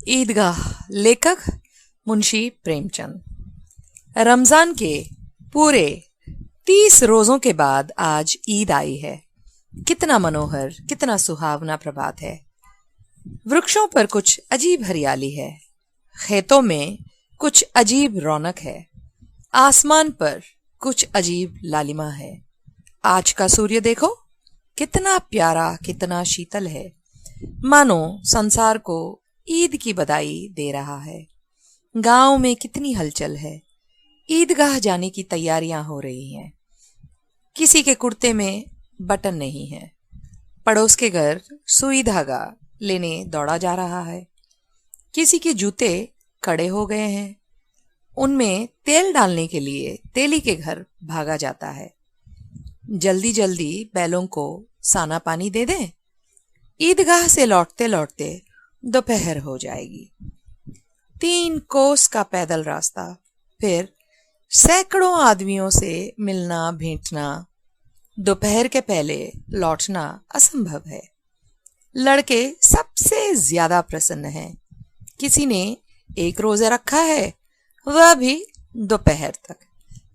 ईदगाह। लेखक मुंशी प्रेमचंद। रमजान के पूरे 30 रोजों के बाद आज ईद आई है। कितना मनोहर, कितना सुहावना प्रभात है। वृक्षों पर कुछ अजीब हरियाली है, खेतों में कुछ अजीब रौनक है, आसमान पर कुछ अजीब लालिमा है। आज का सूर्य देखो, कितना प्यारा, कितना शीतल है, मानो संसार को ईद की बधाई दे रहा है। गांव में कितनी हलचल है, ईदगाह जाने की तैयारियां हो रही हैं। किसी के कुर्ते में बटन नहीं है, पड़ोस के घर सुई धागा लेने दौड़ा जा रहा है। किसी के जूते कड़े हो गए हैं, उनमें तेल डालने के लिए तेली के घर भागा जाता है। जल्दी जल्दी बैलों को साना पानी दे दें, ईदगाह से लौटते लौटते दोपहर हो जाएगी। 3 कोस का पैदल रास्ता, फिर सैकड़ों आदमियों से मिलना भेंटना, दोपहर के पहले लौटना असंभव है। लड़के सबसे ज्यादा प्रसन्न हैं। किसी ने 1 रोजा रखा है, वह भी दोपहर तक,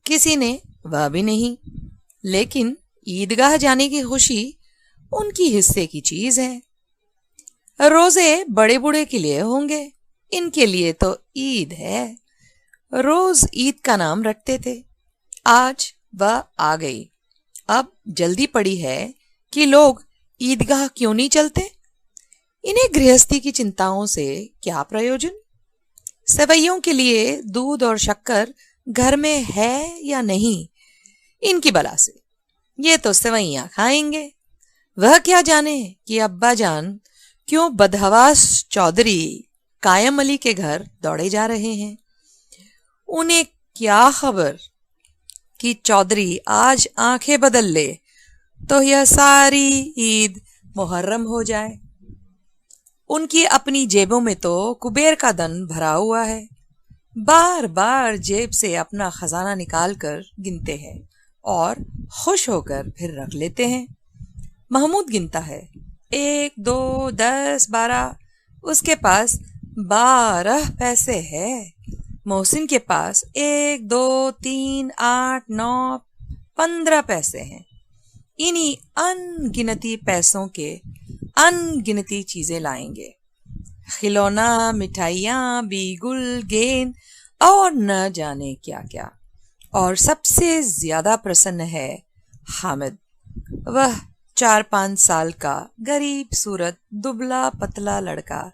किसी ने वह भी नहीं। लेकिन ईदगाह जाने की खुशी उनकी हिस्से की चीज है। रोजे बड़े बूढ़े के लिए होंगे, इनके लिए तो ईद है। रोज ईद का नाम रखते थे, आज वह आ गई। अब जल्दी पड़ी है कि लोग ईदगाह क्यों नहीं चलते। इन्हें गृहस्थी की चिंताओं से क्या प्रयोजन। सेवैयों के लिए दूध और शक्कर घर में है या नहीं, इनकी बला से ये तो सेवैयां खाएंगे। वह क्या जाने कि अब्बा जान क्यों बदहवास चौधरी कायम अली के घर दौड़े जा रहे हैं। उन्हें क्या खबर कि चौधरी आज आंखें बदल ले तो यह सारी ईद मुहर्रम हो जाए। उनकी अपनी जेबों में तो कुबेर का धन भरा हुआ है, बार बार जेब से अपना खजाना निकाल कर गिनते हैं और खुश होकर फिर रख लेते हैं। महमूद गिनता है, 1 2 10 12, उसके पास 12 पैसे है। मोहसिन के पास 1 2 3 8 9 15 पैसे हैं। इन्हीं अनगिनती पैसों के अनगिनती चीजें लाएंगे, खिलौना, मिठाइयां, बीगुल, गेंद और न जाने क्या क्या। और सबसे ज्यादा प्रसन्न है हामिद। वह 4-5 साल का गरीब सूरत दुबला पतला लड़का,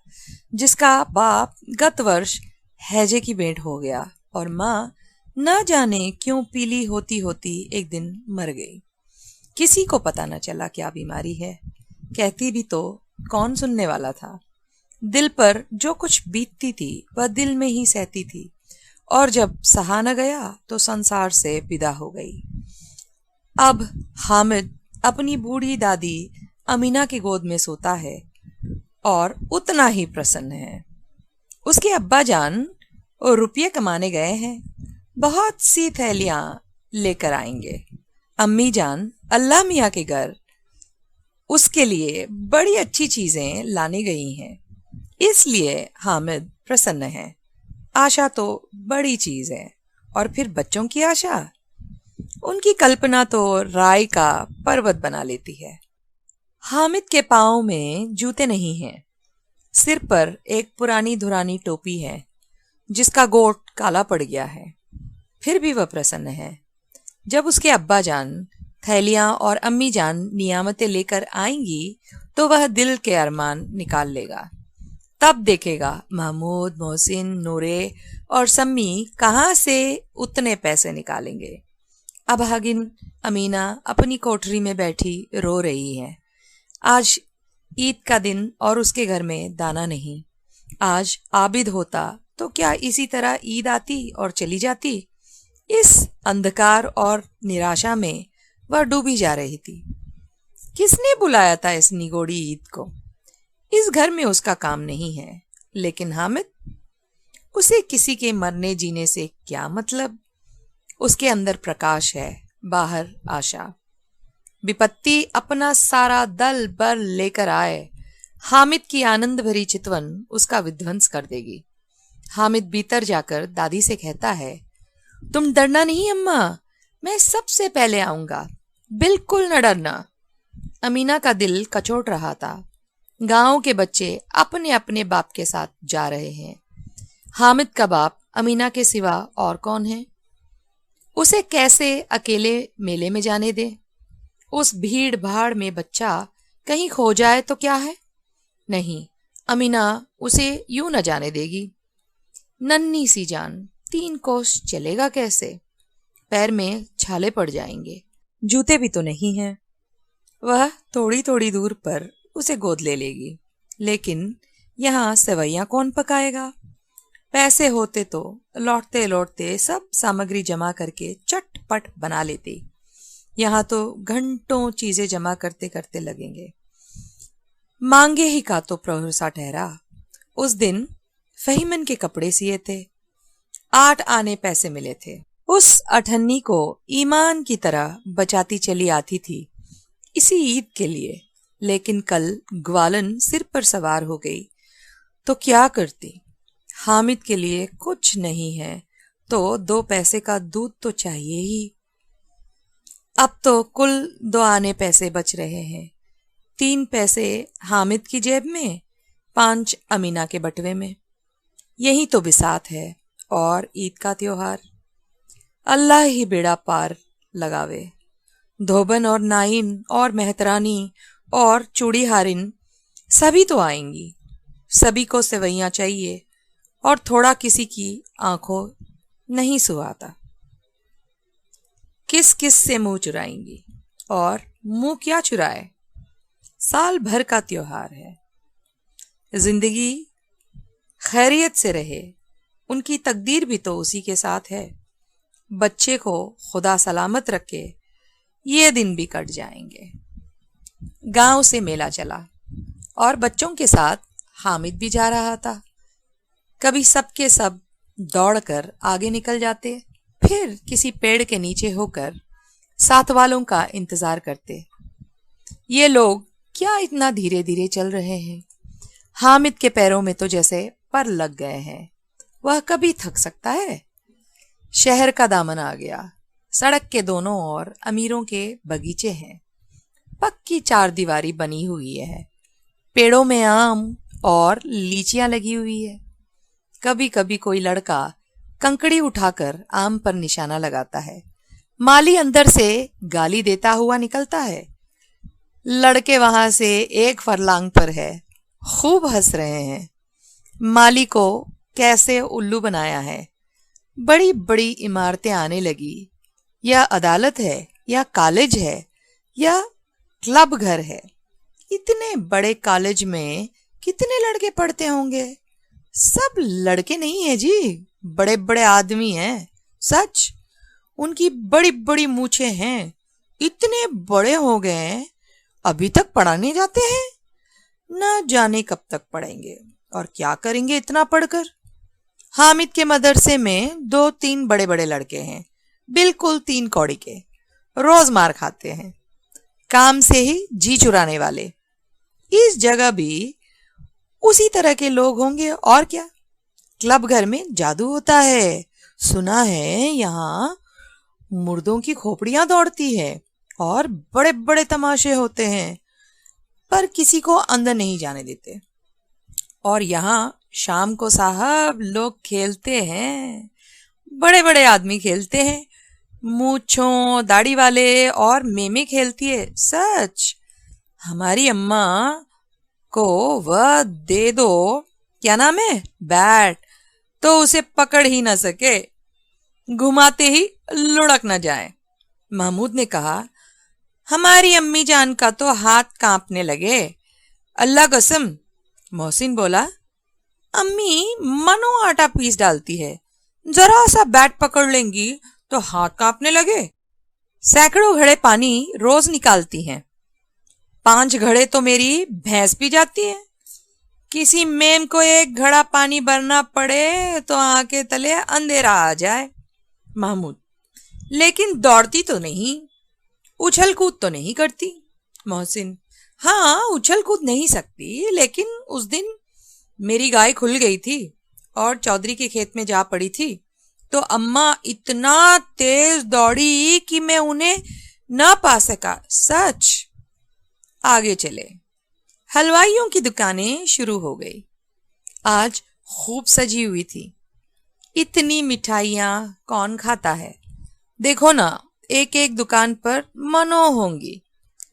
जिसका बाप गत वर्ष हैजे की भेंट हो गया और माँ न जाने क्यों पीली होती होती एक दिन मर गई। किसी को पता न चला क्या बीमारी है, कहती भी तो कौन सुनने वाला था। दिल पर जो कुछ बीतती थी वह दिल में ही सहती थी, और जब सहा न गया तो संसार से विदा हो गई। अब हामिद अपनी बूढ़ी दादी अमीना की गोद में सोता है और उतना ही प्रसन्न है। उसके अब्बा जान और रुपये कमाने गए हैं, बहुत सी थैलियां लेकर आएंगे। अम्मी जान अल्लाह मियाँ के घर उसके लिए बड़ी अच्छी चीजें लाने गई हैं, इसलिए हामिद प्रसन्न है। आशा तो बड़ी चीज है, और फिर बच्चों की आशा, उनकी कल्पना तो राय का पर्वत बना लेती है। हामिद के पाँव में जूते नहीं हैं, सिर पर एक पुरानी धुरानी टोपी है जिसका गोट काला पड़ गया है, फिर भी वह प्रसन्न है। जब उसके अब्बा जान थैलियां और अम्मी जान नियामतें लेकर आएंगी तो वह दिल के अरमान निकाल लेगा। तब देखेगा महमूद, मोहसिन, नूरे और सम्मी कहाँ से उतने पैसे निकालेंगे। अभागिन अमीना अपनी कोठरी में बैठी रो रही है। आज ईद का दिन और उसके घर में दाना नहीं। आज आबिद होता तो क्या इसी तरह ईद आती और चली जाती। इस अंधकार और निराशा में वह डूबी जा रही थी। किसने बुलाया था इस निगोड़ी ईद को। इस घर में उसका काम नहीं है, लेकिन हामिद, उसे किसी के मरने जीने से क्या मतलब। उसके अंदर प्रकाश है, बाहर आशा। विपत्ति अपना सारा दल बल लेकर आए, हामिद की आनंद भरी चितवन उसका विध्वंस कर देगी। हामिद भीतर जाकर दादी से कहता है, तुम डरना नहीं अम्मा, मैं सबसे पहले आऊंगा, बिल्कुल न डरना। अमीना का दिल कचोट रहा था। गांव के बच्चे अपने अपने बाप के साथ जा रहे हैं। हामिद का बाप अमीना के सिवा और कौन है? उसे कैसे अकेले मेले में जाने दे? उस भीड़ भाड़ में बच्चा कहीं खो जाए तो क्या है? नहीं, अमीना उसे यूं न जाने देगी। नन्ही सी जान, 3 कोस चलेगा कैसे? पैर में छाले पड़ जाएंगे, जूते भी तो नहीं हैं। वह थोड़ी थोड़ी दूर पर उसे गोद ले लेगी, लेकिन यहाँ सेवैयां कौन पकाएगा? पैसे होते तो लौटते लौटते सब सामग्री जमा करके चटपट बना लेते। यहाँ तो घंटों चीजें जमा करते करते लगेंगे। मांगे ही का तो भरोसा ठहरा। उस दिन फहीमन के कपड़े सिए थे, 8 आने पैसे मिले थे। उस अठन्नी को ईमान की तरह बचाती चली आती थी इसी ईद के लिए, लेकिन कल ग्वालन सिर पर सवार हो गई तो क्या करती? हामिद के लिए कुछ नहीं है तो 2 पैसे का दूध तो चाहिए ही। अब तो कुल 2 आने पैसे बच रहे हैं। 3 पैसे हामिद की जेब में, 5 अमीना के बटवे में। यही तो बिसात है और ईद का त्योहार। अल्लाह ही बेड़ा पार लगावे। धोबन और नाइन और मेहतरानी और चूड़ी हारिन सभी तो आएंगी। सभी को सेवैयां चाहिए और थोड़ा किसी की आंखों नहीं सुहाता। किस किस से मुंह चुराएंगी? और मुंह क्या चुराए? साल भर का त्योहार है। जिंदगी खैरियत से रहे, उनकी तकदीर भी तो उसी के साथ है। बच्चे को खुदा सलामत रखे, ये दिन भी कट जाएंगे। गांव से मेला चला और बच्चों के साथ हामिद भी जा रहा था। कभी सबके सब दौड़कर आगे निकल जाते, फिर किसी पेड़ के नीचे होकर साथ वालों का इंतजार करते। ये लोग क्या इतना धीरे धीरे चल रहे हैं? हामिद के पैरों में तो जैसे पर लग गए हैं। वह कभी थक सकता है? शहर का दामन आ गया। सड़क के दोनों ओर अमीरों के बगीचे हैं। पक्की 4 दीवारी बनी हुई है। पेड़ों में आम और लीचियां लगी हुई है। कभी कभी कोई लड़का कंकड़ी उठाकर आम पर निशाना लगाता है। माली अंदर से गाली देता हुआ निकलता है। लड़के वहां से 1 फरलांग पर है, खूब हंस रहे हैं। माली को कैसे उल्लू बनाया है। बड़ी बड़ी इमारतें आने लगी। यह अदालत है या कॉलेज है या क्लब घर है? इतने बड़े कॉलेज में कितने लड़के पढ़ते होंगे? सब लड़के नहीं है जी, बड़े बड़े आदमी हैं। सच, उनकी बड़ी बड़ी मूछें हैं। इतने बड़े हो गए, अभी तक पढ़ाने जाते हैं। न जाने कब तक पढ़ेंगे और क्या करेंगे इतना पढ़कर। हामिद के मदरसे में 2-3 बड़े बड़े लड़के हैं, बिल्कुल 3 कौड़ी के। रोज मार खाते हैं, काम से ही जी चुराने वाले। इस जगह भी उसी तरह के लोग होंगे और क्या। क्लब घर में जादू होता है, सुना है। यहाँ मुर्दों की खोपड़ियां दौड़ती है और बड़े बड़े तमाशे होते हैं, पर किसी को अंदर नहीं जाने देते। और यहाँ शाम को साहब लोग खेलते हैं, बड़े बड़े आदमी खेलते हैं। मूंछों दाढ़ी वाले और मेमे खेलती है। सच, हमारी अम्मा को वह दे दो, क्या नाम है, बैट, तो उसे पकड़ ही न सके, घुमाते ही लुढ़क न जाए। महमूद ने कहा, हमारी अम्मी जान का तो हाथ कांपने लगे, अल्लाह कसम। मोहसिन बोला, अम्मी मनो आटा पीस डालती है, जरा सा बैट पकड़ लेंगी तो हाथ कांपने लगे। सैकड़ों घड़े पानी रोज निकालती हैं, 5 घड़े तो मेरी भैंस पी जाती है। किसी मेम को 1 घड़ा पानी भरना पड़े तो आंखें तले अंधेरा आ जाए। महमूद, लेकिन दौड़ती तो नहीं, उछल कूद तो नहीं करती। मोहसिन, हाँ, उछल कूद नहीं सकती, लेकिन उस दिन मेरी गाय खुल गई थी और चौधरी के खेत में जा पड़ी थी, तो अम्मा इतना तेज दौड़ी कि मैं उन्हें न पा सका। सच। आगे चले। हलवाइयों की दुकानें शुरू हो गई। आज खूब सजी हुई थी। इतनी मिठाइयाँ कौन खाता है? देखो ना, एक एक दुकान पर मनो होंगी।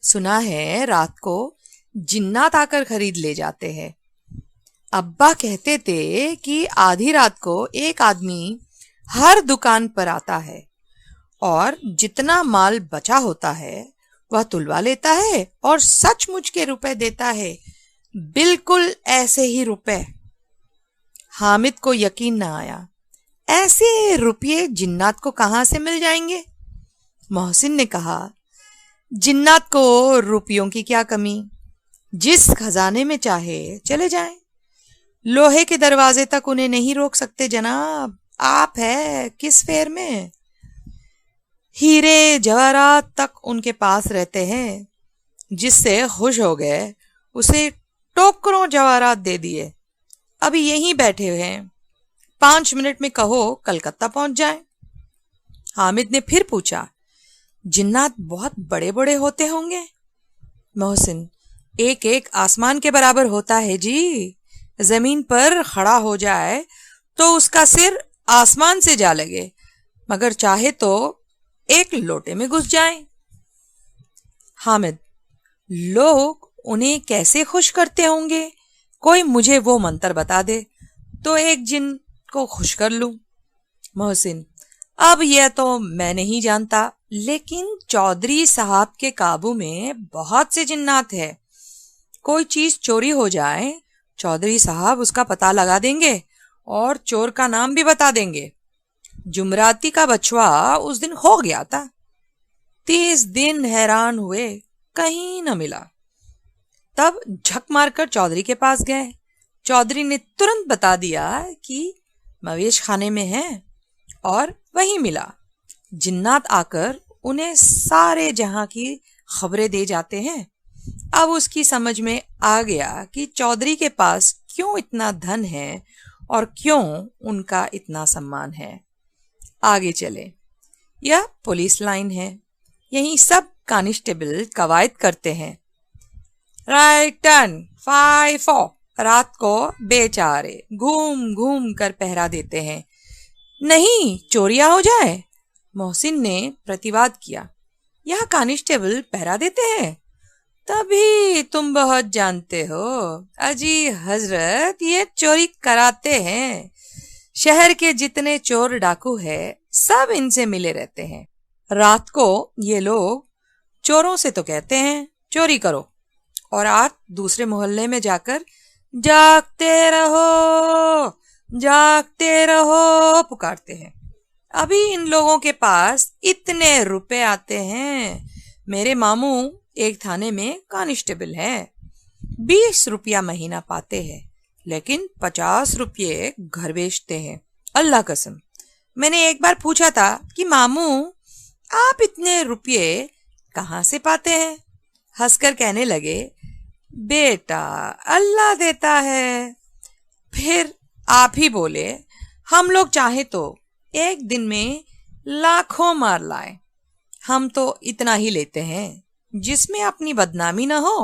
सुना है रात को जिन्नात आकर खरीद ले जाते हैं। अब्बा कहते थे कि आधी रात को एक आदमी हर दुकान पर आता है और जितना माल बचा होता है वह तुलवा लेता है और सचमुच के रुपए देता है। बिल्कुल ऐसे ही रुपए। हामिद को यकीन न आया। ऐसे रुपये जिन्नात को कहां से मिल जाएंगे? मोहसिन ने कहा, जिन्नात को रुपयों की क्या कमी, जिस खजाने में चाहे चले जाएं। लोहे के दरवाजे तक उन्हें नहीं रोक सकते जनाब। आप है किस फेर में? हीरे जवाहरात तक उनके पास रहते हैं। जिससे खुश हो गए उसे टोकरों जवाहरात दे दिए। अभी यहीं बैठे हुए हैं, 5 मिनट में कहो कलकत्ता पहुंच जाए। हामिद ने फिर पूछा, जिन्नात बहुत बड़े बड़े होते होंगे? मोहसिन, एक एक आसमान के बराबर होता है जी। जमीन पर खड़ा हो जाए तो उसका सिर आसमान से जा लगे, मगर चाहे तो एक लोटे में घुस जाए। हामिद, लोग उन्हें कैसे खुश करते होंगे? कोई मुझे वो मंत्र बता दे तो एक जिन को खुश कर लूं। मोहसिन, अब यह तो मैं नहीं जानता, लेकिन चौधरी साहब के काबू में बहुत से जिन्नात है। कोई चीज चोरी हो जाए, चौधरी साहब उसका पता लगा देंगे और चोर का नाम भी बता देंगे। जुमराती का बछवा उस दिन खो गया था। 30 दिन हैरान हुए, कहीं न मिला। तब झक मारकर चौधरी के पास गए। चौधरी ने तुरंत बता दिया कि मवेश खाने में है और वहीं मिला। जिन्नात आकर उन्हें सारे जहां की खबरें दे जाते हैं। अब उसकी समझ में आ गया कि चौधरी के पास क्यों इतना धन है और क्यों उनका इतना सम्मान है। आगे चले। यह पुलिस लाइन है। यहीं सब कांस्टेबल कवायद करते हैं। Right turn 5-4। रात को बेचारे घूम घूम कर पहरा देते हैं, नहीं चोरियां हो जाए। मोहसिन ने प्रतिवाद किया, यह कांस्टेबल पहरा देते हैं? तभी तुम बहुत जानते हो। अजी हजरत, ये चोरी कराते हैं। शहर के जितने चोर डाकू है सब इनसे मिले रहते हैं। रात को ये लोग चोरों से तो कहते हैं चोरी करो, और आज दूसरे मोहल्ले में जाकर जागते रहो पुकारते हैं। अभी इन लोगों के पास इतने रुपए आते हैं। मेरे मामू एक थाने में कांस्टेबल है, 20 रुपया महीना पाते हैं, लेकिन 50 रुपये घर बेचते हैं। अल्लाह कसम। मैंने एक बार पूछा था कि मामू आप इतने रुपये कहाँ से पाते हैं? हंसकर कहने लगे, बेटा अल्लाह देता है। फिर आप ही बोले, हम लोग चाहे तो एक दिन में लाखों मार लाए। हम तो इतना ही लेते हैं जिसमें अपनी बदनामी न हो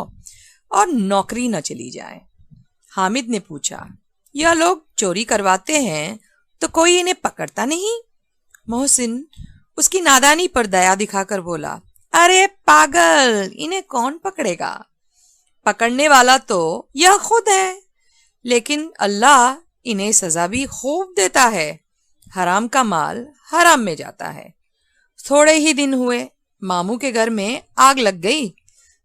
और नौकरी न चली जाए। हामिद ने पूछा, यह लोग चोरी करवाते हैं तो कोई इन्हें पकड़ता नहीं? मोहसिन उसकी नादानी पर दया दिखाकर बोला, अरे पागल, इन्हें कौन पकड़ेगा? पकड़ने वाला तो यह खुद है, लेकिन अल्लाह इन्हें सजा भी खूब देता है। हराम का माल हराम में जाता है। थोड़े ही दिन हुए, मामू के घर में आग लग गई।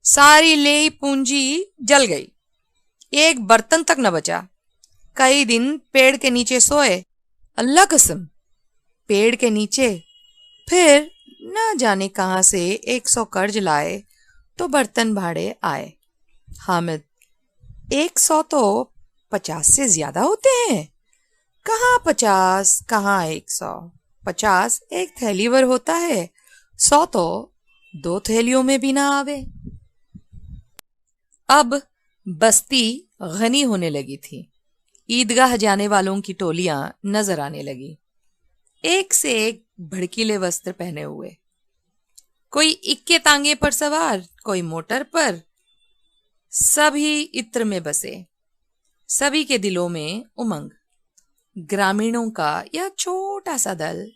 सारी लेई पूंजी जल गई, एक बर्तन तक न बचा। कई दिन पेड़ के नीचे सोए। अल्लाह कसम, पेड़ के नीचे। फिर न जाने कहां से 100 कर्ज लाए तो बर्तन भाड़े आए। हामिद, 100 तो 50 से ज्यादा होते हैं। कहाँ 50, कहाँ 100। 50 एक थैली भर होता है, 100 तो 2 थैलियों में भी ना आवे। अब बस्ती घनी होने लगी थी। ईदगाह जाने वालों की टोलियां नजर आने लगी, एक से एक भड़कीले वस्त्र पहने हुए। कोई इक्के तांगे पर सवार, कोई मोटर पर। सभी इत्र में बसे, सभी के दिलों में उमंग। ग्रामीणों का यह छोटा सा दल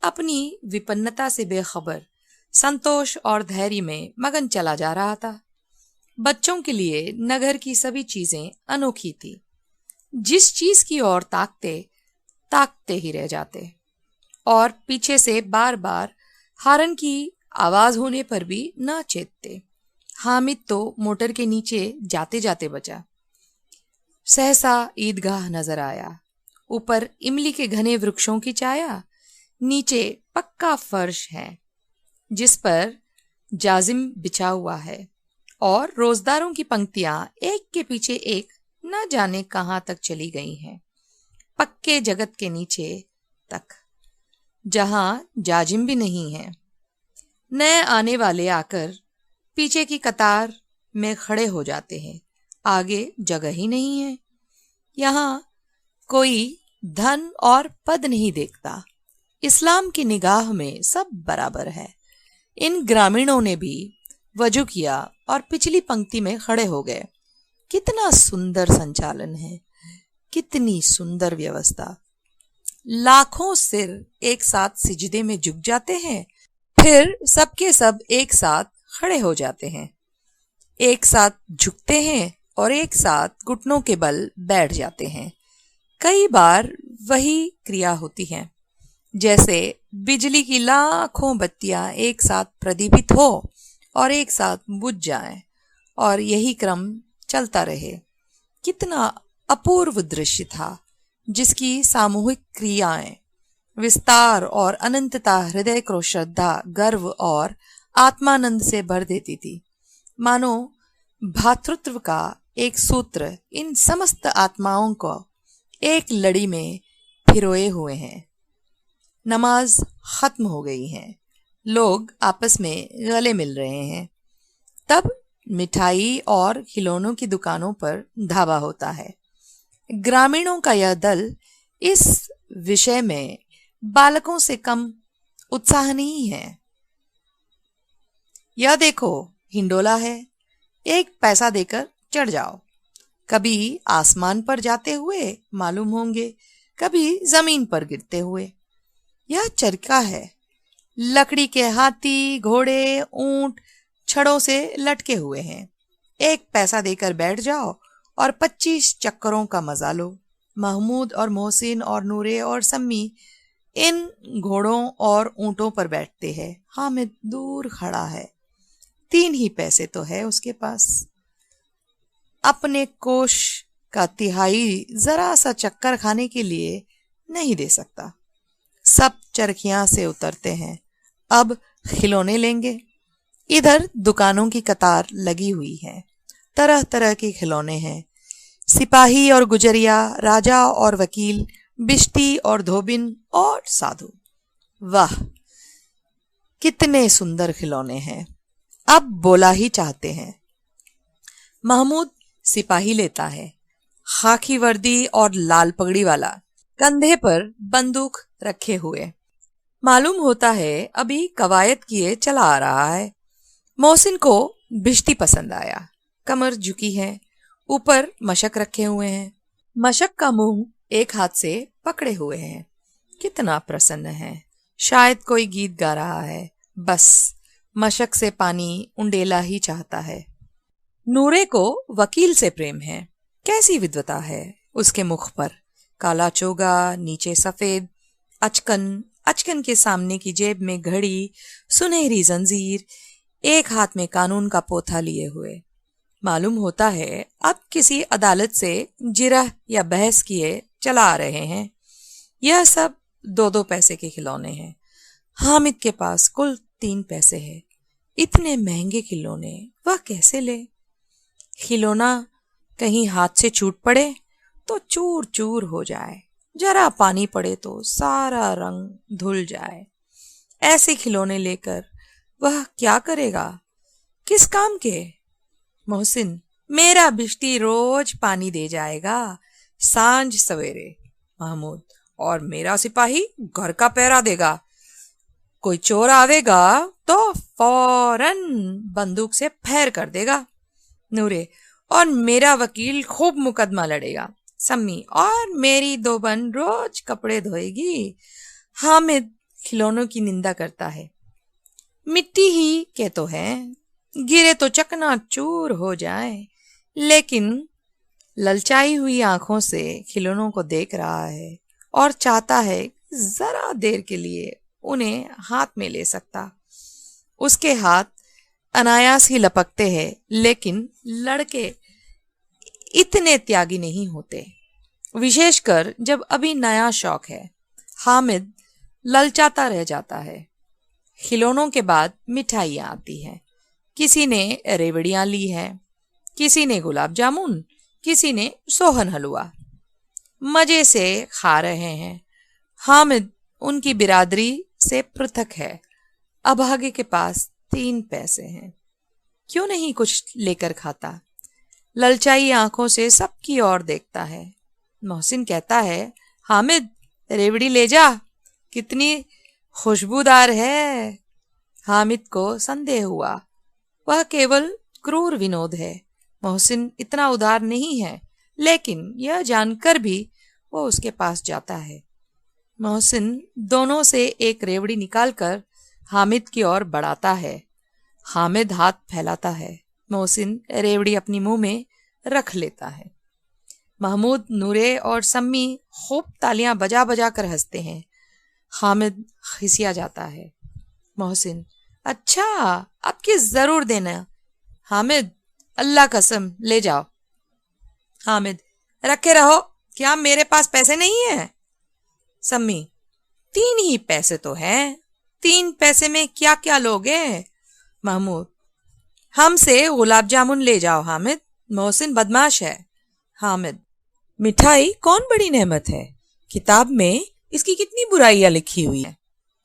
अपनी विपन्नता से बेखबर संतोष और धैर्य में मगन चला जा रहा था। बच्चों के लिए नगर की सभी चीजें अनोखी थी। जिस चीज की ओर ताकते ताकते ही रह जाते, और पीछे से बार बार हारन की आवाज होने पर भी न चेतते। हामिद तो मोटर के नीचे जाते जाते बचा। सहसा ईदगाह नजर आया। ऊपर इमली के घने वृक्षों की छाया, नीचे पक्का फर्श है जिस पर जाजिम बिछा हुआ है, और रोजदारों की पंक्तियां एक के पीछे एक न जाने कहां तक चली गई हैं, पक्के जगत के नीचे तक, जहां जाजिम भी नहीं है। नए आने वाले आकर पीछे की कतार में खड़े हो जाते हैं। आगे जगह ही नहीं है। यहां कोई धन और पद नहीं देखता। इस्लाम की निगाह में सब बराबर है। इन ग्रामीणों ने भी वजू किया और पिछली पंक्ति में खड़े हो गए। कितना सुंदर संचालन है, कितनी सुंदर व्यवस्था। लाखों सिर एक साथ सिजदे में झुक जाते हैं, फिर सबके सब एक साथ खड़े हो जाते हैं, एक साथ झुकते हैं और एक साथ घुटनों के बल बैठ जाते हैं। कई बार वही क्रिया होती है जैसे बिजली की लाखों बत्तियां एक साथ प्रदीपित हो और एक साथ बुझ जाएं, और यही क्रम चलता रहे। कितना अपूर्व दृश्य था, जिसकी सामूहिक क्रियाएं, विस्तार और अनंतता हृदय को श्रद्धा, गर्व और आत्मानंद से भर देती थी। मानो भ्रातृत्व का एक सूत्र इन समस्त आत्माओं को एक लड़ी में पिरोए हुए हैं। नमाज खत्म हो गई है, लोग आपस में गले मिल रहे हैं। तब मिठाई और खिलौनों की दुकानों पर धावा होता है। ग्रामीणों का यह दल इस विषय में बालकों से कम उत्साह नहीं है। यह देखो, हिंडोला है, एक पैसा देकर चढ़ जाओ। कभी आसमान पर जाते हुए मालूम होंगे, कभी जमीन पर गिरते हुए। यह चरखा है, लकड़ी के हाथी, घोड़े, ऊंट छड़ों से लटके हुए हैं। एक पैसा देकर बैठ जाओ और 25 चक्करों का मजा लो। महमूद और मोहसिन और नूरे और सम्मी इन घोड़ों और ऊंटों पर बैठते हैं। हामिद दूर खड़ा है। 3 ही पैसे तो है उसके पास। अपने कोष का तिहाई जरा सा चक्कर खाने के लिए नहीं दे सकता। सब चरखियां से उतरते हैं। अब खिलौने लेंगे। इधर दुकानों की कतार लगी हुई है। तरह तरह के खिलौने हैं। सिपाही और गुजरिया, राजा और वकील, बिश्ती और धोबिन और साधु। वाह, कितने सुंदर खिलौने हैं। अब बोला ही चाहते हैं। महमूद सिपाही लेता है, खाकी वर्दी और लाल पगड़ी वाला, कंधे पर बंदूक रखे हुए। मालूम होता है अभी कवायद किए चला आ रहा है। मोहसिन को बिश्ती पसंद आया। कमर झुकी है, ऊपर मशक रखे हुए हैं। मशक का मुंह एक हाथ से पकड़े हुए हैं। कितना प्रसन्न है, शायद कोई गीत गा रहा है। बस मशक से पानी उंडेला ही चाहता है। नूरे को वकील से प्रेम है। कैसी विद्वता है उसके मुख पर। काला चोगा, नीचे सफेद अचकन, अचकन के सामने की जेब में घड़ी, सुनहरी जंजीर, एक हाथ में कानून का पोथा लिए हुए। मालूम होता है अब किसी अदालत से जिरह या बहस किए चला आ रहे हैं। यह सब 2-2 पैसे के खिलौने हैं। हामिद के पास कुल 3 पैसे है। इतने महंगे खिलौने वह कैसे ले? खिलौना कहीं हाथ से छूट पड़े तो चूर चूर हो जाए, जरा पानी पड़े तो सारा रंग धुल जाए। ऐसे खिलौने लेकर वह क्या करेगा? किस काम के? मोहसिन मेरा बिश्ती रोज पानी दे जाएगा, सांझ सवेरे। महमूद, और मेरा सिपाही घर का पहरा देगा। कोई चोर आवेगा तो फौरन बंदूक से फायर कर देगा। नूरे, और मेरा वकील खूब मुकदमा लड़ेगा। सम्मी, और मेरी दो बहन रोज कपड़े धोएगी। हामिद खिलौनों की निंदा करता है। मिट्टी ही के तो हैं, गिरे तो चकनाचूर हो जाए। लेकिन ललचाई हुई आंखों से खिलौनों को देख रहा है और चाहता है जरा देर के लिए उन्हें हाथ में ले सकता। उसके हाथ अनायास ही लपकते हैं, लेकिन लड़के इतने त्यागी नहीं होते, विशेषकर जब अभी नया शौक है। हामिद ललचाता रह जाता है। खिलौनों के बाद मिठाइयाँ आती हैं। किसी ने रेवड़ियाँ ली हैं, किसी ने गुलाब जामुन, किसी ने सोहन हलवा। मजे से खा रहे हैं। हामिद उनकी बिरादरी से पृथक है। अभागे के पास 3 पैसे हैं, क्यों नहीं कुछ लेकर खाता। ललचाई आंखों से सबकी ओर देखता है। मोहसिन कहता है, हामिद रेवड़ी ले जा, कितनी खुशबूदार है। हामिद को संदेह हुआ, वह केवल क्रूर विनोद है। मोहसिन इतना उदार नहीं है, लेकिन यह जानकर भी वो उसके पास जाता है। मोहसिन दोनों से एक रेवड़ी निकालकर हामिद की ओर बढ़ाता है। हामिद हाथ फैलाता है। मोहसिन रेवड़ी अपनी मुंह में रख लेता है। महमूद, नूरे और सम्मी खूब तालियां बजा बजा कर हंसते हैं। हामिद खिसिया जाता है। मोहसिन, अच्छा, अब की जरूर देना। हामिद, अल्लाह कसम ले जाओ। हामिद, रखे रहो, क्या मेरे पास पैसे नहीं है। सम्मी, 3 ही पैसे तो हैं, 3 पैसे में क्या क्या लोगे। महमूद, हमसे गुलाब जामुन ले जाओ। हामिद, मोहसिन बदमाश है। हामिद, मिठाई कौन बड़ी नेमत है, किताब में इसकी कितनी बुराइयां लिखी हुई है।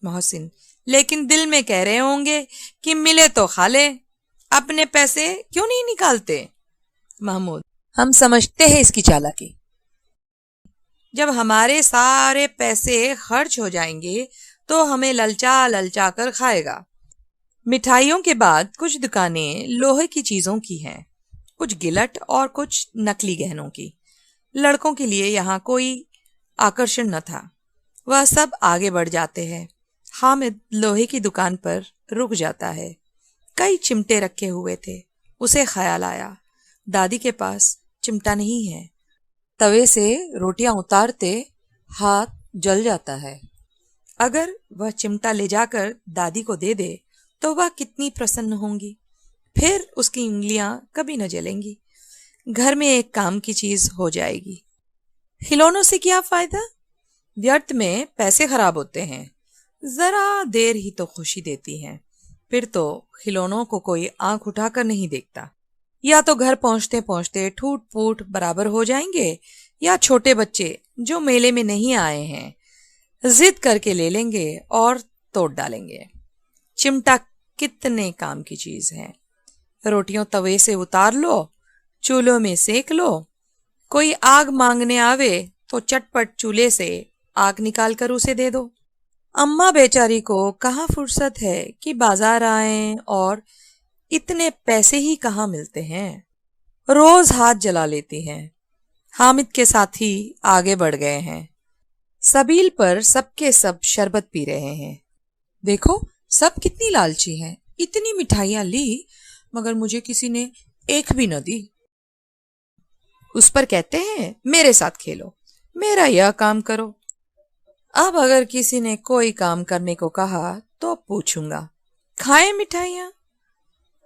मोहसिन, लेकिन दिल में कह रहे होंगे कि मिले तो खा ले, अपने पैसे क्यों नहीं निकालते। महमूद, हम समझते हैं इसकी चालाकी। जब हमारे सारे पैसे खर्च हो जाएंगे तो हमें ललचा ललचा कर खाएगा। मिठाइयों के बाद कुछ दुकानें लोहे की चीजों की हैं, कुछ गिलट और कुछ नकली गहनों की। लड़कों के लिए यहाँ कोई आकर्षण न था। वह सब आगे बढ़ जाते हैं। हामिद लोहे की दुकान पर रुक जाता है। कई चिमटे रखे हुए थे। उसे ख्याल आया, दादी के पास चिमटा नहीं है। तवे से रोटियां उतारते हाथ जल जाता है। अगर वह चिमटा ले जाकर दादी को दे दे तो वह कितनी प्रसन्न होंगी, फिर उसकी उंगलियां कभी न जलेंगी। घर में एक काम की चीज हो जाएगी। खिलौनों से क्या फायदा, व्यर्थ में पैसे खराब होते हैं। जरा देर ही तो खुशी देती हैं, फिर तो खिलौनों को कोई आंख उठाकर नहीं देखता। या तो घर पहुंचते पहुंचते ठूट फूट बराबर हो जाएंगे, या छोटे बच्चे जो मेले में नहीं आए हैं जिद करके ले लेंगे और तोड़ डालेंगे। चिमटा कितने काम की चीज है। रोटियों तवे से उतार लो, चूल्हों में सेक लो। कोई आग मांगने आवे तो चटपट चूल्हे से आग निकाल कर उसे दे दो। अम्मा बेचारी को कहाँ फुर्सत है कि बाजार आए, और इतने पैसे ही कहाँ मिलते हैं। रोज हाथ जला लेती हैं। हामिद के साथी आगे बढ़ गए हैं। सबील पर सबके सब शरबत पी रहे हैं। देखो सब कितनी लालची हैं, इतनी मिठाइयां ली मगर मुझे किसी ने एक भी न दी। उस पर कहते हैं मेरे साथ खेलो, मेरा यह काम करो। अब अगर किसी ने कोई काम करने को कहा तो पूछूंगा, खाए मिठाइयां,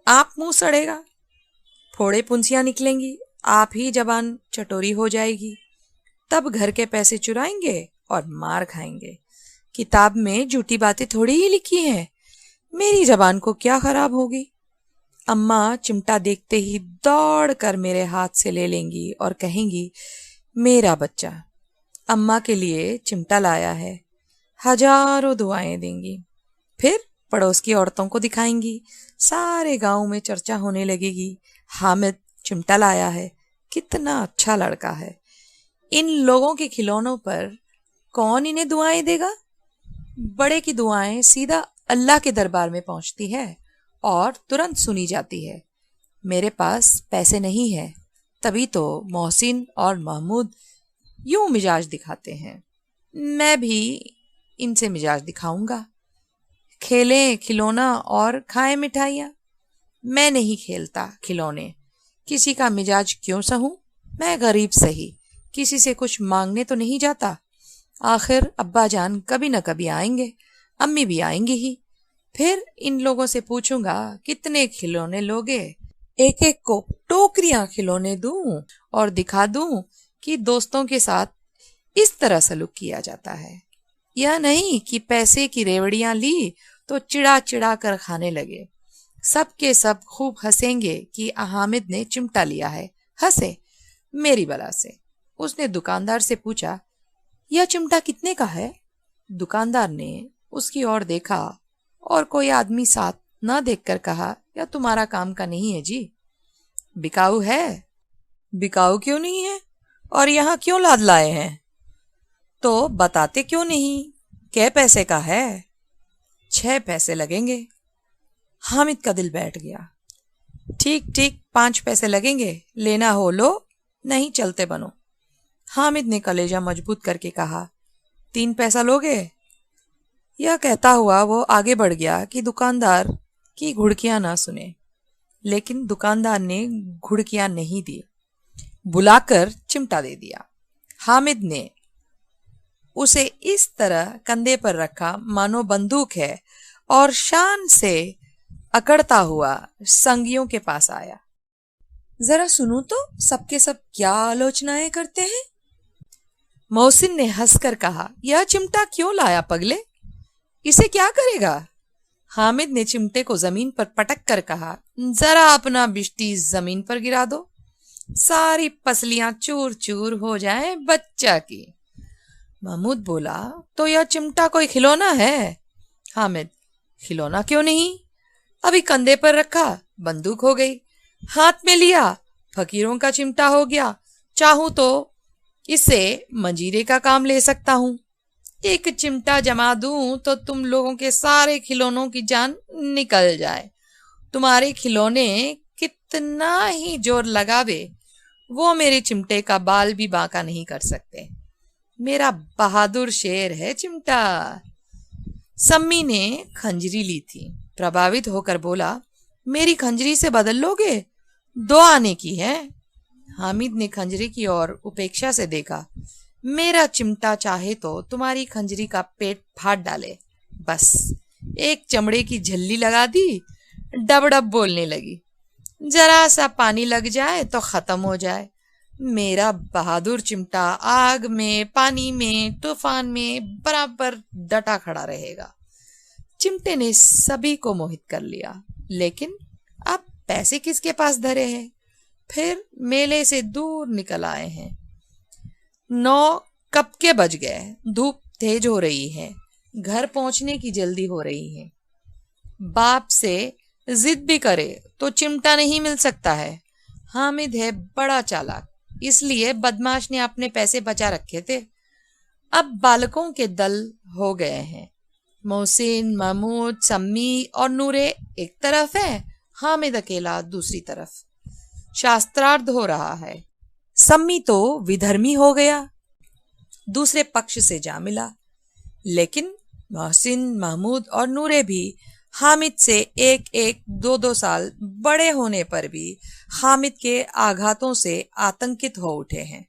आप मुंह सड़ेगा, फोड़े पुंसियां निकलेंगी, आप ही जबान चटोरी हो जाएगी। तब घर के पैसे चुराएंगे और मार खाएंगे। किताब में झूठी बातें थोड़ी ही लिखी हैं, मेरी जबान को क्या खराब होगी। अम्मा चिमटा देखते ही दौड़ कर मेरे हाथ से ले लेंगी और कहेंगी, मेरा बच्चा अम्मा के लिए चिमटा लाया है। हजारों दुआएं देंगी। फिर पड़ोस की औरतों को दिखाएंगी। सारे गांव में चर्चा होने लगेगी। हामिद चिमटा लाया है, कितना अच्छा लड़का है। इन लोगों के खिलौनों पर कौन इन्हें दुआएं देगा? बड़े की दुआएं सीधा अल्लाह के दरबार में पहुंचती है और तुरंत सुनी जाती है। मेरे पास पैसे नहीं है, तभी तो मोहसिन और महमूद यूं मिजाज दिखाते हैं। मैं भी इनसे मिजाज दिखाऊंगा। खेलें खिलौना और खाएं मिठाइयाँ। मैं नहीं खेलता खिलौने, किसी का मिजाज क्यों सहूं? मैं गरीब सही, किसी से कुछ मांगने तो नहीं जाता। आखिर अब्बा जान कभी न कभी आएंगे, अम्मी भी आएंगी ही। फिर इन लोगों से पूछूंगा कितने खिलौने लोगे। एक एक को टोकरियां खिलौने दूं और दिखा दूं कि दोस्तों के साथ इस तरह सलूक किया जाता है। यह नहीं कि पैसे की रेवड़ियां ली तो चिड़ा चिड़ा कर खाने लगे। सब के सब खूब हंसेंगे कि हामिद ने चिमटा लिया है। हंसे मेरी बला से। उसने दुकानदार से पूछा, यह चिमटा कितने का है? दुकानदार ने उसकी ओर देखा और कोई आदमी साथ न देखकर कहा, यह तुम्हारा काम का नहीं है जी। बिकाऊ है? बिकाऊ क्यों नहीं है और यहाँ क्यों लाद लाए हैं? तो बताते क्यों नहीं? कै पैसे का है? 6 पैसे लगेंगे। हामिद का दिल बैठ गया। ठीक ठीक 5 पैसे लगेंगे, लेना हो लो, नहीं चलते बनो। हामिद ने कलेजा मजबूत करके कहा, 3 पैसा लोगे? यह कहता हुआ वो आगे बढ़ गया कि दुकानदार की घुड़कियां ना सुने। लेकिन दुकानदार ने घुड़कियां नहीं दी, बुलाकर चिमटा दे दिया। हामिद ने उसे इस तरह कंधे पर रखा मानो बंदूक है और शान से अकड़ता हुआ संगियों के पास आया। जरा सुनो तो सबके सब क्या आलोचनाएं करते हैं। मोहसिन ने हंसकर कहा, यह चिमटा क्यों लाया पगले? इसे क्या करेगा? हामिद ने चिमटे को जमीन पर पटक कर कहा, जरा अपना बिश्ती जमीन पर गिरा दो, सारी पसलियां चूर चूर हो जाएं बच्चा की। महमूद बोला, तो यह चिमटा कोई खिलौना है? हामिद, खिलौना क्यों नहीं, अभी कंधे पर रखा बंदूक हो गई, हाथ में लिया फकीरों का चिमटा हो गया। चाहूं तो इसे मंजीरे का काम ले सकता हूं। एक चिमटा जमा दूं तो तुम लोगों के सारे खिलौनों की जान निकल जाए। तुम्हारे खिलौने कितना ही जोर लगावे, वो मेरे चिमटे का बाल भी बांका नहीं कर सकते। मेरा बहादुर शेर है चिमटा। सम्मी ने खंजरी ली थी, प्रभावित होकर बोला, मेरी खंजरी से बदल लोगे? 2 आने की है। हामिद ने खंजरी की ओर उपेक्षा से देखा। मेरा चिमटा चाहे तो तुम्हारी खंजरी का पेट फाड़ डाले। बस एक चमड़े की झल्ली लगा दी, डब डब बोलने लगी। जरा सा पानी लग जाए तो खत्म हो जाए। मेरा बहादुर चिमटा आग में, पानी में, तूफान में बराबर डटा खड़ा रहेगा। चिमटे ने सभी को मोहित कर लिया, लेकिन अब पैसे किसके पास धरे हैं? फिर मेले से दूर निकल आए हैं। 9 कब के बज गए, धूप तेज हो रही है, घर पहुंचने की जल्दी हो रही है। बाप से जिद भी करे तो चिमटा नहीं मिल सकता है। हामिद है बड़ा चालाक, इसलिए बदमाश ने अपने पैसे बचा रखे थे। अब बालकों के दल हो गए हैं। मोहसिन, महमूद, सम्मी और नूरे एक तरफ है, हामिद अकेला दूसरी तरफ। शास्त्रार्थ हो रहा है। सम्मी तो विधर्मी हो गया, दूसरे पक्ष से जा मिला। लेकिन मोहसिन, महमूद और नूरे भी हामिद से 1-1, 2-2 साल बड़े होने पर भी हामिद के आघातों से आतंकित हो उठे हैं।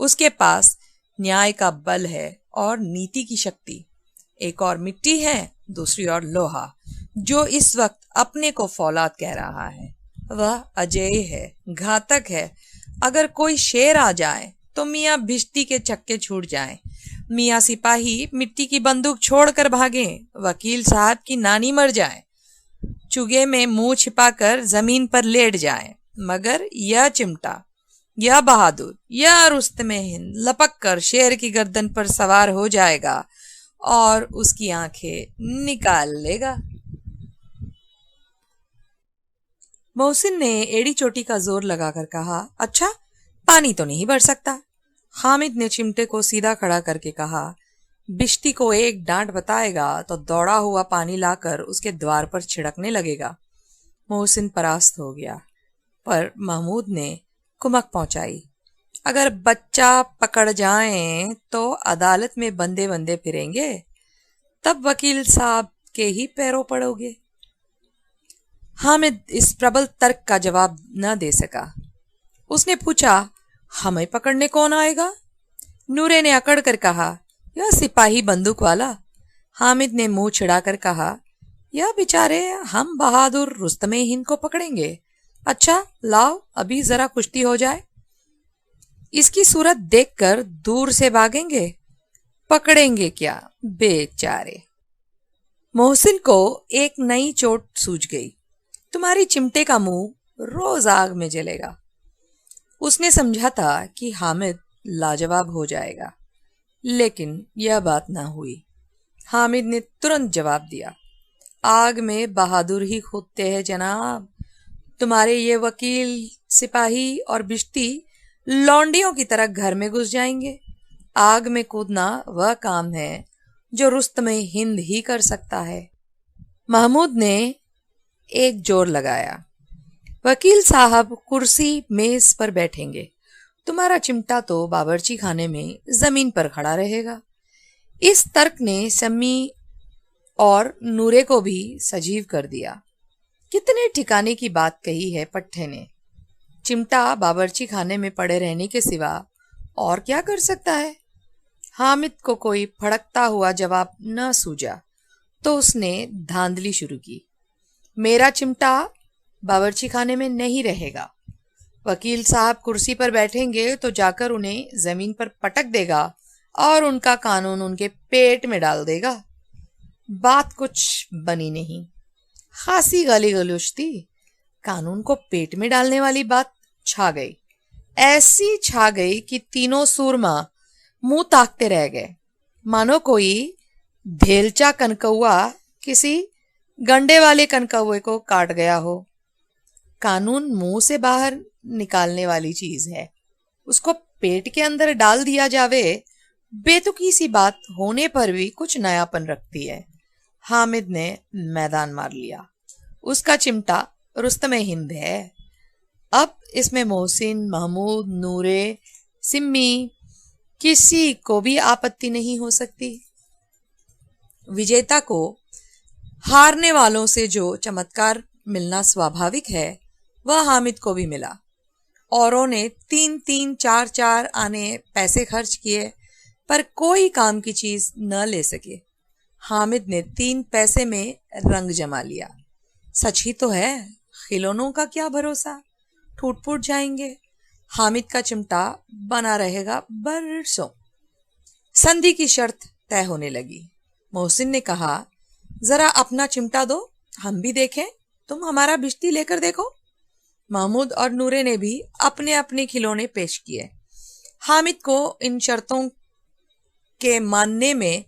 उसके पास न्याय का बल है और नीति की शक्ति। एक और मिट्टी है, दूसरी ओर लोहा, जो इस वक्त अपने को फौलाद कह रहा है। वह अजेय है, घातक है। अगर कोई शेर आ जाए तो मियाँ भिश्ती के चक्के छूट जाएं, मियाँ सिपाही मिट्टी की बंदूक छोड़कर भागें, वकील साहब की नानी मर जाए, चुगे में मुंह छिपाकर जमीन पर लेट जाए, मगर यह चिमटा, यह बहादुर, यह रुस्तमे हिंद लपक कर शेर की गर्दन पर सवार हो जाएगा और उसकी आंखें निकाल लेगा। मोहसिन ने एड़ी चोटी का जोर लगाकर कहा, अच्छा, पानी तो नहीं भर सकता। हामिद ने चिमटे को सीधा खड़ा करके कहा, बिश्ती को एक डांट बताएगा तो दौड़ा हुआ पानी लाकर उसके द्वार पर छिड़कने लगेगा। मोहसिन परास्त हो गया, पर महमूद ने कुमक पहुंचाई, अगर बच्चा पकड़ जाए तो अदालत में बंदे बंदे फिरेंगे, तब वकील साहब के ही पैरों पड़ोगे। हामिद इस प्रबल तर्क का जवाब न दे सका। उसने पूछा, हमें पकड़ने कौन आएगा? नूरे ने अकड़ कर कहा, यह सिपाही बंदूक वाला। हामिद ने मुंह छिड़ाकर कहा, यह बेचारे हम बहादुर रुस्तमे हिंद को पकड़ेंगे। अच्छा लाओ, अभी जरा कुश्ती हो जाए। इसकी सूरत देखकर दूर से भागेंगे, पकड़ेंगे क्या बेचारे। मोहसिन को एक नई चोट सूझ गई, तुम्हारी चिमटे का मुंह रोज आग में जलेगा। उसने समझा था कि हामिद लाजवाब हो जाएगा, लेकिन यह बात ना हुई। हामिद ने तुरंत जवाब दिया, आग में बहादुर ही कूदते हैं जनाब। तुम्हारे ये वकील, सिपाही और बिश्ती लौंडियों की तरह घर में घुस जाएंगे। आग में कूदना वह काम है जो रुस्तमे हिंद ही कर सकता है। महमूद ने एक जोर लगाया, वकील साहब कुर्सी मेज पर बैठेंगे, तुम्हारा चिमटा तो बावर्ची खाने में जमीन पर खड़ा रहेगा। इस तर्क ने सम्मी और नूरे को भी सजीव कर दिया। कितने ठिकाने की बात कही है पट्टे ने। चिमटा बावर्ची खाने में पड़े रहने के सिवा और क्या कर सकता है? हामिद को कोई फड़कता हुआ जवाब न सूझा, तो उसने धांधली शुरू की, मेरा चिमटा बावर्ची खाने में नहीं रहेगा। वकील साहब कुर्सी पर बैठेंगे तो जाकर उन्हें जमीन पर पटक देगा और उनका कानून उनके पेट में डाल देगा। बात कुछ बनी नहीं, खासी गाली गलौज थी। कानून को पेट में डालने वाली बात छा गई, ऐसी छा गई कि तीनों सूरमा मुंह ताकते रह गए, मानो कोई धेलचा कनकौआ किसी गंडे वाले कनकौए को काट गया हो। कानून मुंह से बाहर निकालने वाली चीज है, उसको पेट के अंदर डाल दिया जावे, बेतुकी सी बात होने पर भी कुछ नयापन रखती है। हामिद ने मैदान मार लिया, उसका चिमटा रुस्तमे हिंद है। अब इसमें मोहसिन, महमूद, नूरे, सिम्मी किसी को भी आपत्ति नहीं हो सकती। विजेता को हारने वालों से जो चमत्कार मिलना स्वाभाविक है, वह हामिद को भी मिला। औरों ने 3-3, 4-4 आने पैसे खर्च किए, पर कोई काम की चीज न ले सके। हामिद ने 3 पैसे में रंग जमा लिया। सच ही तो है, खिलौनों का क्या भरोसा, टूट फूट जाएंगे। हामिद का चिमटा बना रहेगा बरसों। संधि की शर्त तय होने लगी। मोहसिन ने कहा, जरा अपना चिमटा दो, हम भी देखें, तुम हमारा बिश्ती लेकर देखो। महमूद और नूरे ने भी अपने अपने खिलौने पेश किए। हामिद को इन शर्तों के मानने में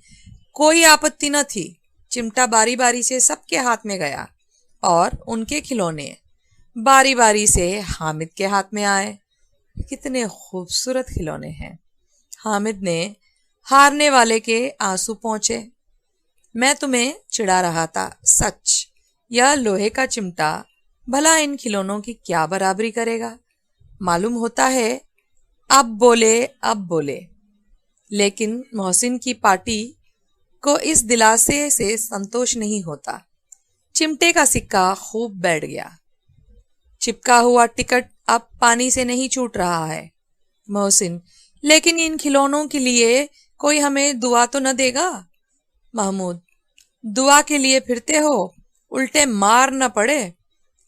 कोई आपत्ति न थी। चिमटा बारी बारी से सबके हाथ में गया और उनके खिलौने बारी बारी से हामिद के हाथ में आए। कितने खूबसूरत खिलौने हैं। हामिद ने हारने वाले के आंसू पहुंचे। मैं तुम्हें चिढ़ा रहा था, सच, यह लोहे का चिमटा भला इन खिलौनों की क्या बराबरी करेगा। मालूम होता है अब बोले। लेकिन मोहसिन की पार्टी को इस दिलासे से संतोष नहीं होता। चिमटे का सिक्का खूब बैठ गया। चिपका हुआ टिकट अब पानी से नहीं छूट रहा है। मोहसिन, लेकिन इन खिलौनों के लिए कोई हमें दुआ तो न देगा? महमूद, दुआ के लिए फिरते हो, उल्टे मार न पड़े।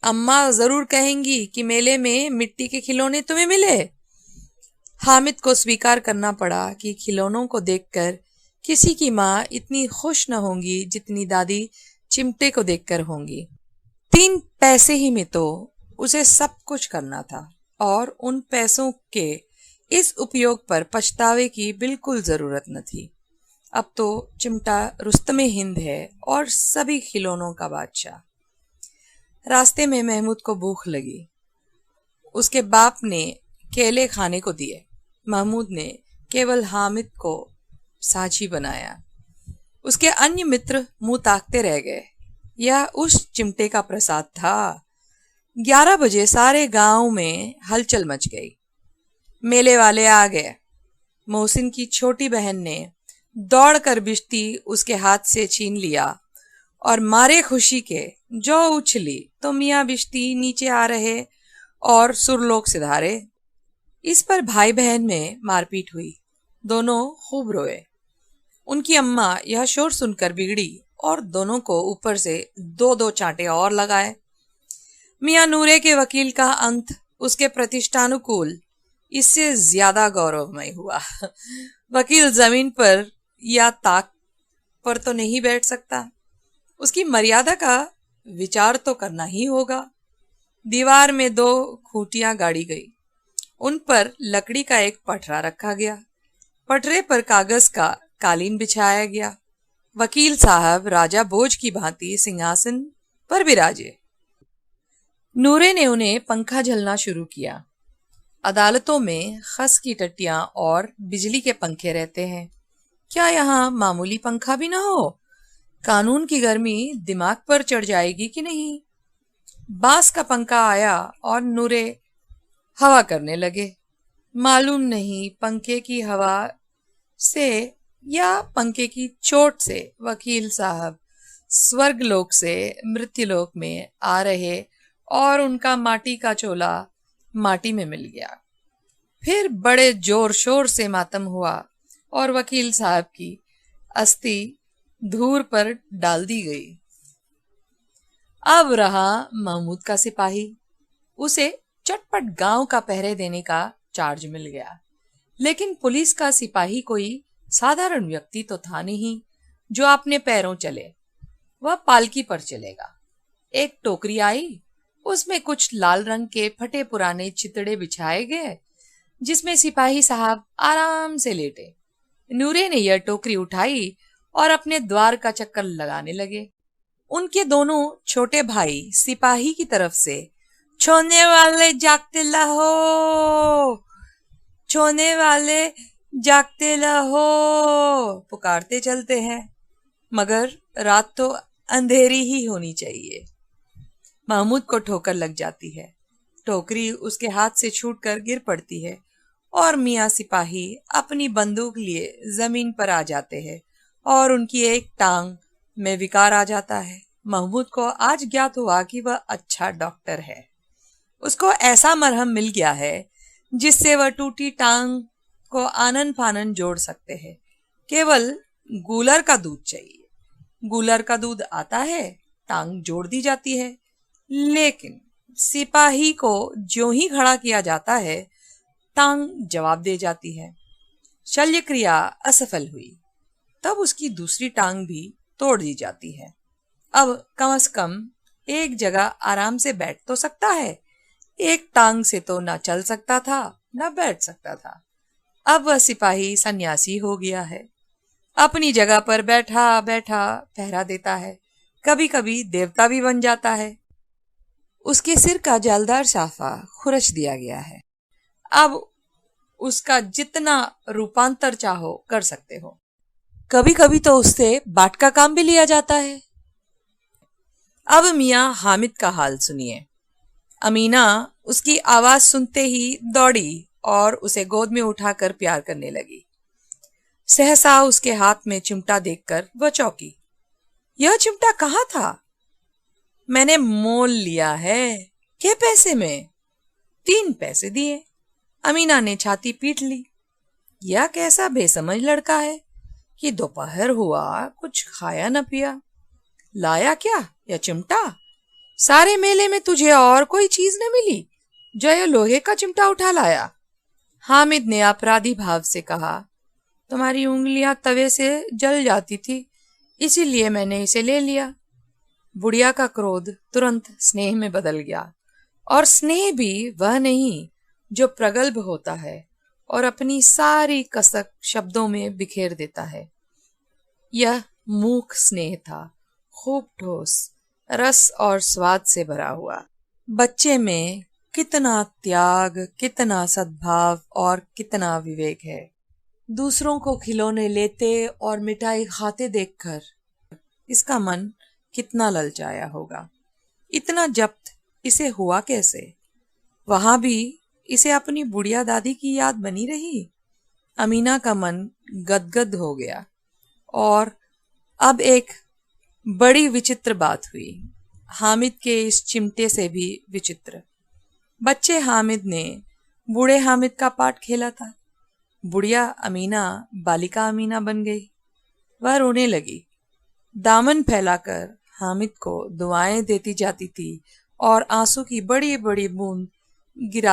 अम्मा जरूर कहेंगी कि मेले में मिट्टी के खिलौने तुम्हें मिले। हामिद को स्वीकार करना पड़ा कि खिलौनों को देखकर किसी की माँ इतनी खुश न होंगी जितनी दादी चिमटे को देखकर होंगी। 3 पैसे ही में तो उसे सब कुछ करना था और उन पैसों के इस उपयोग पर पछतावे की बिल्कुल जरूरत न थी। अब तो चिमटा रुस्तमे हिंद है और सभी खिलौनों का बादशाह। रास्ते में महमूद को भूख लगी। उसके बाप ने केले खाने को दिए। महमूद ने केवल हामिद को साझी बनाया। उसके अन्य मित्र मुंह ताकते रह गए। यह उस चिमटे का प्रसाद था। 11 बजे सारे गांव में हलचल मच गई। मेले वाले आ गए। मोहसिन की छोटी बहन ने दौड़कर बिश्ती उसके हाथ से छीन लिया और मारे खुशी के जो उछली तो मियाँ बिश्ती नीचे आ रहे और सुरलोक सिधारे। इस पर भाई बहन में मारपीट हुई। दोनों खूब रोए। उनकी अम्मा यह शोर सुनकर बिगड़ी और दोनों को ऊपर से 2-2 चांटे और लगाए। मियाँ नूरे के वकील का अंत उसके प्रतिष्ठानुकूल इससे ज्यादा गौरवमय हुआ। वकील जमीन पर या ताक पर तो नहीं बैठ सकता। उसकी मर्यादा का विचार तो करना ही होगा। दीवार में 2 खूंटियां गाड़ी गई। उन पर लकड़ी का एक पटरा रखा गया। पटरे पर कागज का कालीन बिछाया गया। वकील साहब राजा भोज की भांति सिंहासन पर विराजे। नूरे ने उन्हें पंखा झलना शुरू किया। अदालतों में खस की टट्टियां और बिजली के पंखे रहते हैं, क्या यहाँ मामूली पंखा भी ना हो? कानून की गर्मी दिमाग पर चढ़ जाएगी कि नहीं? बांस का पंखा आया और नूरे हवा करने लगे। मालूम नहीं पंखे की हवा से या पंखे की चोट से वकील साहब स्वर्गलोक से मृत्युलोक में आ रहे और उनका माटी का चोला माटी में मिल गया। फिर बड़े जोर शोर से मातम हुआ और वकील साहब की अस्थि धूर पर डाल दी गई। अब रहा महमूद का सिपाही। उसे चटपट गांव का पहरे देने का चार्ज मिल गया। लेकिन पुलिस का सिपाही कोई साधारण व्यक्ति तो था नहीं जो अपने पैरों चले। वह पालकी पर चलेगा। एक टोकरी आई, उसमें कुछ लाल रंग के फटे पुराने चितड़े बिछाए गए जिसमें सिपाही साहब आराम से लेटे। नूरे ने यह टोकरी उठाई और अपने द्वार का चक्कर लगाने लगे। उनके दोनों छोटे भाई सिपाही की तरफ से छोने वाले जागते लहो, छोने वाले जागते लहो पुकारते चलते हैं। मगर रात तो अंधेरी ही होनी चाहिए। महमूद को ठोकर लग जाती है। टोकरी उसके हाथ से छूटकर गिर पड़ती है और मियाँ सिपाही अपनी बंदूक लिए जमीन पर आ जाते हैं और उनकी एक टांग में विकार आ जाता है। महमूद को आज ज्ञात हुआ कि वह अच्छा डॉक्टर है। उसको ऐसा मरहम मिल गया है जिससे वह टूटी टांग को आनन फानन जोड़ सकते हैं। केवल गूलर का दूध चाहिए। गूलर का दूध आता है, टांग जोड़ दी जाती है। लेकिन सिपाही को ज्यों ही खड़ा किया जाता है, टांग जवाब दे जाती है। शल्य क्रिया असफल हुई, तब उसकी दूसरी टांग भी तोड़ दी जाती है। अब कम से कम एक जगह आराम से बैठ तो सकता है। एक टांग से तो ना चल सकता था ना बैठ सकता था। अब वह सिपाही सन्यासी हो गया है। अपनी जगह पर बैठा बैठा पहरा देता है। कभी कभी देवता भी बन जाता है। उसके सिर का जालदार साफा खुरच दिया गया है। अब उसका जितना रूपांतर चाहो कर सकते हो। कभी कभी तो उससे बाट का काम भी लिया जाता है। अब मियाँ हामिद का हाल सुनिए। अमीना उसकी आवाज सुनते ही दौड़ी और उसे गोद में उठाकर प्यार करने लगी। सहसा उसके हाथ में चिमटा देखकर वह चौंकी। यह चिमटा कहाँ था? मैंने मोल लिया है। के पैसे में? 3 पैसे दिए। अमीना ने छाती पीट ली। यह कैसा बेसमझ लड़का है कि दोपहर हुआ कुछ खाया न पिया। लाया क्या यह चिमटा? सारे मेले में तुझे और कोई चीज न मिली जो यह लोहे का चिमटा उठा लाया? हामिद ने अपराधी भाव से कहा, तुम्हारी उंगलियां तवे से जल जाती थी, इसीलिए मैंने इसे ले लिया। बुढ़िया का क्रोध तुरंत स्नेह में बदल गया, और स्नेह भी वह नहीं जो प्रगल्भ होता है और अपनी सारी कसक शब्दों में बिखेर देता है। यह मूक स्नेह था, खूब ठोस, रस और स्वाद से भरा हुआ। बच्चे में कितना त्याग, कितना सद्भाव और कितना विवेक है। दूसरों को खिलौने लेते और मिठाई खाते देखकर इसका मन कितना ललचाया होगा। इतना जब्त इसे हुआ कैसे? वहां भी इसे अपनी बुढ़िया दादी की याद बनी रही। अमीना का मन गदगद हो गया। और अब एक बड़ी विचित्र बात हुई, हामिद के इस चिमटे से भी विचित्र। बच्चे हामिद ने बूढ़े हामिद का पार्ट खेला था। बुढ़िया अमीना बालिका अमीना बन गई। वह रोने लगी, दामन फैलाकर हामिद को दुआएं देती जाती थी और आंसू की बड़ी बड़ी बूंद गिरा